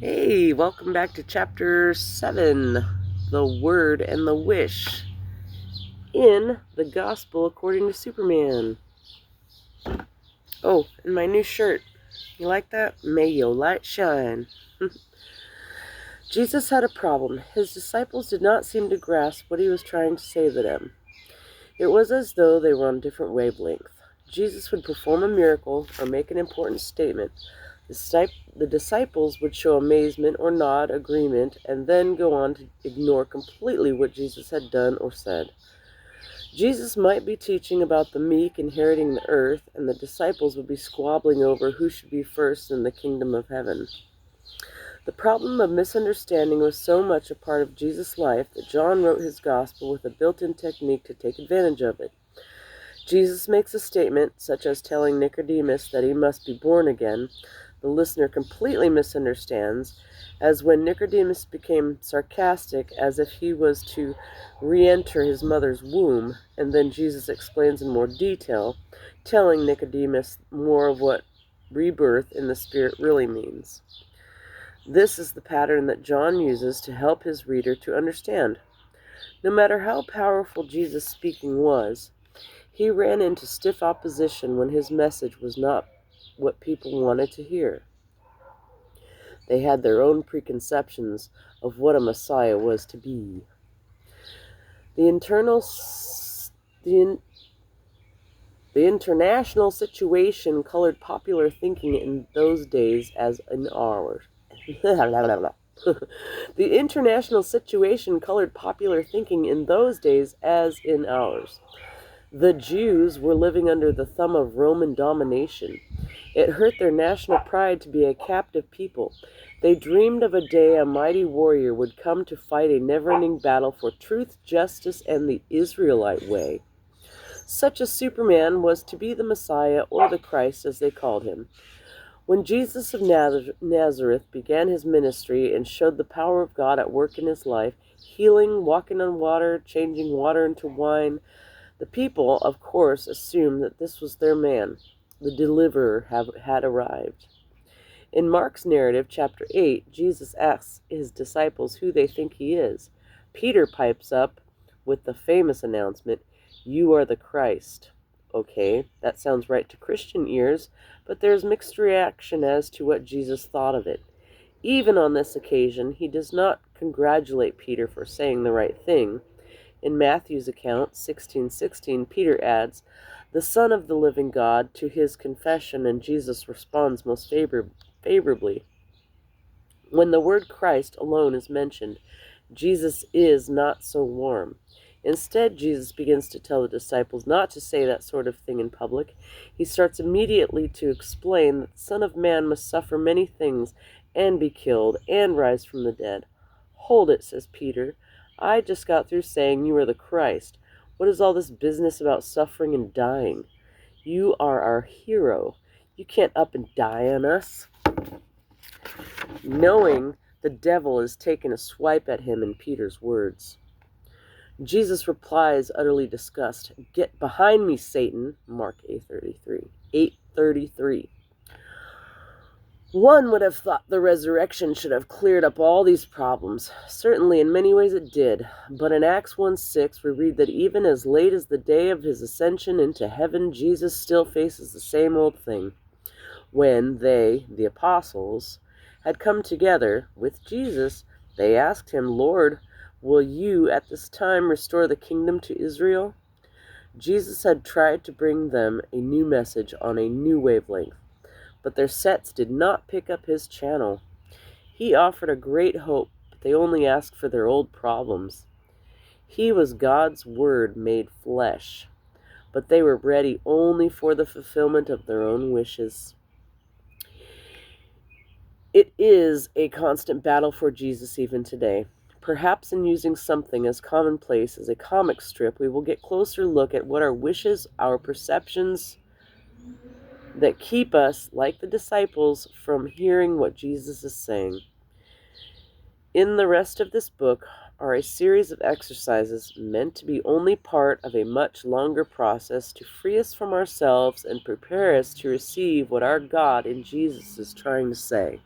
Hey, welcome back to Chapter 7, The Word and the Wish, in the Gospel according to Superman. Oh, and my new shirt. You like that? May your light shine. Jesus had a problem. His disciples did not seem to grasp what he was trying to say to them. It was as though they were on different wavelengths. Jesus would perform a miracle or make an important statement. The disciples would show amazement or nod agreement and then go on to ignore completely what Jesus had done or said. Jesus might be teaching about the meek inheriting the earth, and the disciples would be squabbling over who should be first in the kingdom of heaven. The problem of misunderstanding was so much a part of Jesus' life that John wrote his gospel with a built-in technique to take advantage of it. Jesus makes a statement, such as telling Nicodemus that he must be born again. The listener completely misunderstands, as when Nicodemus became sarcastic as if he was to re-enter his mother's womb, and then Jesus explains in more detail, telling Nicodemus more of what rebirth in the Spirit really means. This is the pattern that John uses to help his reader to understand. No matter how powerful Jesus' speaking was, he ran into stiff opposition when his message was not what people wanted to hear. They had their own preconceptions of what a Messiah was to be. The international situation colored popular thinking in those days as in ours. The international situation colored popular thinking in those days as in ours. The Jews were living under the thumb of Roman domination. It hurt their national pride to be a captive people. They dreamed of a day a mighty warrior would come to fight a never-ending battle for truth, justice, and the Israelite way. Such a Superman was to be the Messiah, or the Christ as they called him. When Jesus of Nazareth began his ministry and showed the power of God at work in his life, healing, walking on water, changing water into wine, the people, of course, assumed that this was their man. The deliverer had arrived. In Mark's narrative, chapter 8, Jesus asks his disciples who they think he is. Peter pipes up with the famous announcement, "You are the Christ." Okay, that sounds right to Christian ears, but there's mixed reaction as to what Jesus thought of it. Even on this occasion, he does not congratulate Peter for saying the right thing. In Matthew's account, 16:16, Peter adds, "The Son of the living God," to his confession, and Jesus responds most favorably. When the word Christ alone is mentioned, Jesus is not so warm. Instead, Jesus begins to tell the disciples not to say that sort of thing in public. He starts immediately to explain that the Son of Man must suffer many things and be killed and rise from the dead. "Hold it," says Peter. "I just got through saying you are the Christ. What is all this business about suffering and dying? You are our hero. You can't up and die on us." Knowing the devil is taking a swipe at him in Peter's words. Jesus replies, utterly disgusted, "Get behind me, Satan." Mark 8:33. One would have thought the resurrection should have cleared up all these problems. Certainly, in many ways it did. But in Acts 1:6, we read that even as late as the day of his ascension into heaven, Jesus still faces the same old thing. When they, the apostles, had come together with Jesus, they asked him, "Lord, will you at this time restore the kingdom to Israel?" Jesus had tried to bring them a new message on a new wavelength, but their sets did not pick up his channel. He offered a great hope, but they only asked for their old problems. He was God's word made flesh, but they were ready only for the fulfillment of their own wishes. It is a constant battle for Jesus even today. Perhaps in using something as commonplace as a comic strip, we will get a closer look at what our wishes, our perceptions that keep us, like the disciples, from hearing what Jesus is saying. In the rest of this book are a series of exercises meant to be only part of a much longer process to free us from ourselves and prepare us to receive what our God in Jesus is trying to say.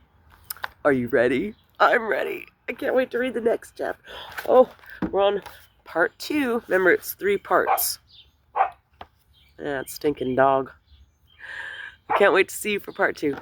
Are you ready? I'm ready. I can't wait to read the next chapter. Oh, we're on part 2. Remember, it's 3 parts. That stinking dog. I can't wait to see you for part 2.